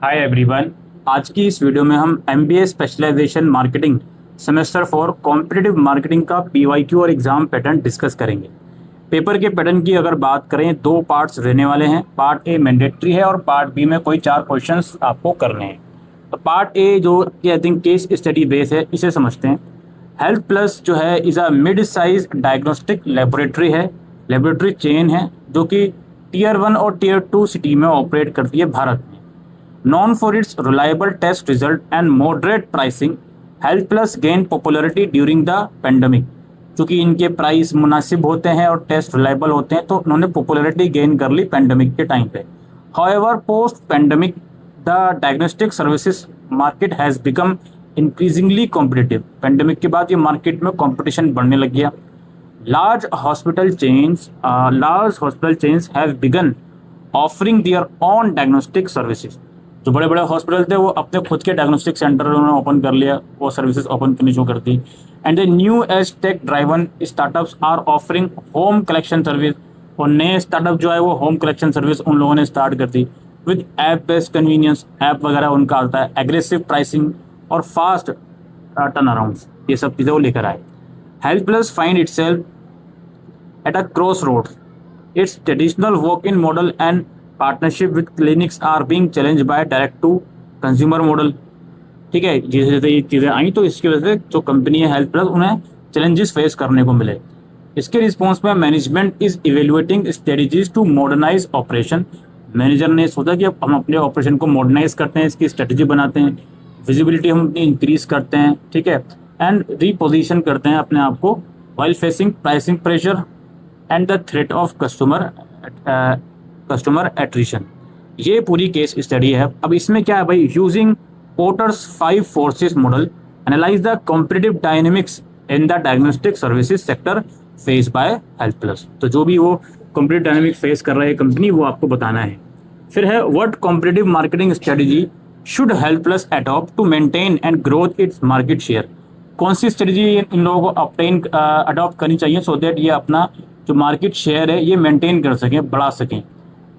Hi everyone. आज की इस वीडियो में हम MBA specialisation marketing semester 4 competitive marketing का पीवाईक्यू और एग्जाम पैटर्न डिस्कस करेंगे। पेपर के पैटर्न की अगर बात करें, दो पार्ट्स रहने वाले हैं। पार्ट ए मैंडेटरी है और पार्ट बी में कोई 4 क्वेश्चंस आपको करने हैं। तो पार्ट ए जो कि I think case study base है, इसे समझते हैं। हेल्थ प्लस जो है is a mid size diagnostic laboratory है, लेबोरेटरी चेन है जो कि टीयर 1 और टीयर 2 सिटी में ऑपरेट करती है भारत में। Known for its reliable test result and moderate pricing, Health Plus gained popularity during the pandemic। चूँकि इनके प्राइस मुनासिब होते हैं और टेस्ट रिलायबल होते हैं, तो उन्होंने पॉपुलैरिटी गेन कर ली पैंडमिक के टाइम पे। However, post pandemic, the diagnostic services market has become increasingly competitive। Pandemic के बाद ये मार्केट में कंपटीशन बढ़ने लग गया। Large hospital chains have begun offering their own diagnostic services। जो बड़े बड़े हॉस्पिटल थे वो अपने खुद के डायग्नोस्टिक सेंटर उन्होंने ओपन कर लिया, वो सर्विसेज ओपन करनी शुरू कर दी। And the new age tech driven startups are offering home collection service. और नए स्टार्टअप जो है वो होम कलेक्शन सर्विस उन लोगों ने स्टार्ट कर दी with app based convenience. App वगैरह उनका आता है, एग्रेसिव प्राइसिंग और फास्ट टर्न अराउंड, ये सब चीज़ें वो लेकर आए। Health plus find itself at a crossroads. It's traditional walk in model and partnership with clinics are being challenge by direct to consumer model. ठीक है, जैसे जैसे ये चीज़ें आई तो इसकी वजह से जो कंपनी है हेल्थ प्लस, उन्हें चैलेंजेस फेस करने को मिले। इसके रिस्पॉन्स में management is evaluating strategies to modernise operation. Manager ने सोचा कि अब हम अपने ऑपरेशन को मॉडर्नाइज करते हैं, इसकी स्ट्रेटजी बनाते हैं, विजिबिलिटी हम अपनी इंक्रीज करते हैं, ठीक है, एंड रीपोजिशन करते हैं अपने आप को while facing pricing pressure and the threat of customer attrition. ये पूरी केस स्टडी है। अब इसमें क्या है भाई, using porters 5 forces model analyse the competitive dynamics in the diagnostic services sector face by health plus. तो जो भी वो कॉम्पिटिटिव डायनेमिक फेस कर रहा है कंपनी, वो आपको बताना है। फिर है what competitive marketing strategy should health plus adopt to maintain and growth its market share. कौन सी स्ट्रेटजी इन लोगों को अडॉप्ट करनी चाहिए सो दैट ये अपना जो मार्केट शेयर है ये मेंटेन कर सकें, बढ़ा सकें,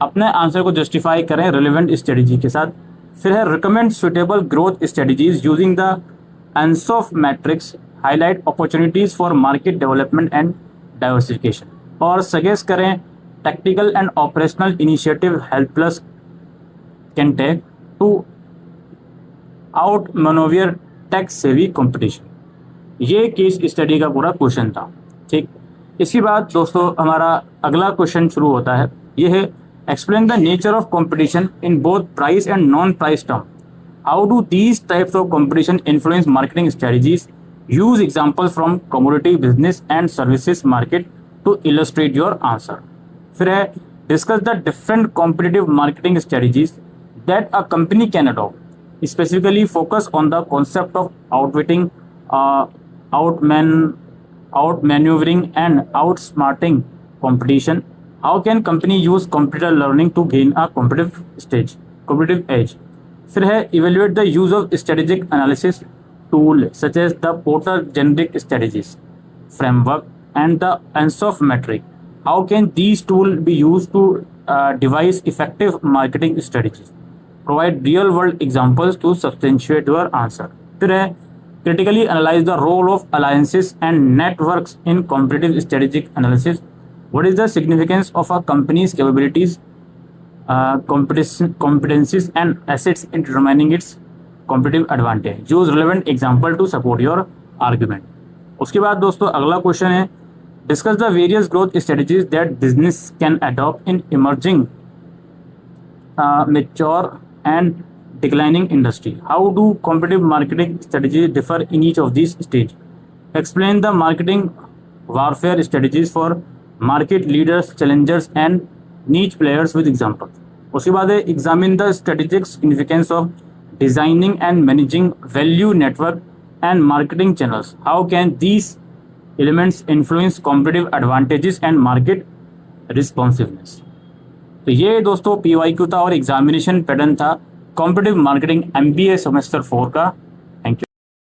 अपने आंसर को जस्टिफाई करें रेलेवेंट स्ट्रेटजी के साथ। फिर है recommend suitable growth strategies using the ANSOF matrix, highlight opportunities for market development and diversification. और सजेस्ट करें technical and operational initiative health plus can take to outmanoeuvre tax savvy competition. ये case study का पूरा question था। ठीक, इसके बाद दोस्तों हमारा अगला क्वेश्चन शुरू होता है। ये है explain the nature of competition in both price and non-price term. How do these types of competition influence marketing strategies? Use examples from commodity business and services market to illustrate your answer. फिर है discuss the different competitive marketing strategies that a company can adopt. Specifically focus on the concept of outwitting, outmaneuvering and outsmarting competition. How can company use computer learning to gain a competitive edge? फिर है evaluate the use of strategic analysis tool such as the Porter generic strategies framework and the ANSOF metric. How can these tools be used to devise effective marketing strategies? Provide real world examples to substantiate your answer. फिर है critically analyze the role of alliances and networks in competitive strategic analysis. What is the significance of a company's capabilities, competencies and assets in determining its competitive advantage? Use relevant example to support your argument. उसके बाद दोस्तों अगला question है discuss the various growth strategies that business can adopt in emerging, mature and declining industry. How do competitive marketing strategies differ in each of these stages? Explain the marketing warfare strategies for market leaders, Challengers and नीच players with example. उसके बाद है examine the strategic significance of designing and managing value network and marketing channels. How can these elements influence competitive advantages and market responsiveness. तो ये दोस्तों PYQ था और examination pattern था कॉम्पिटिटिव मार्केटिंग एमबीए सेमेस्टर 4 का।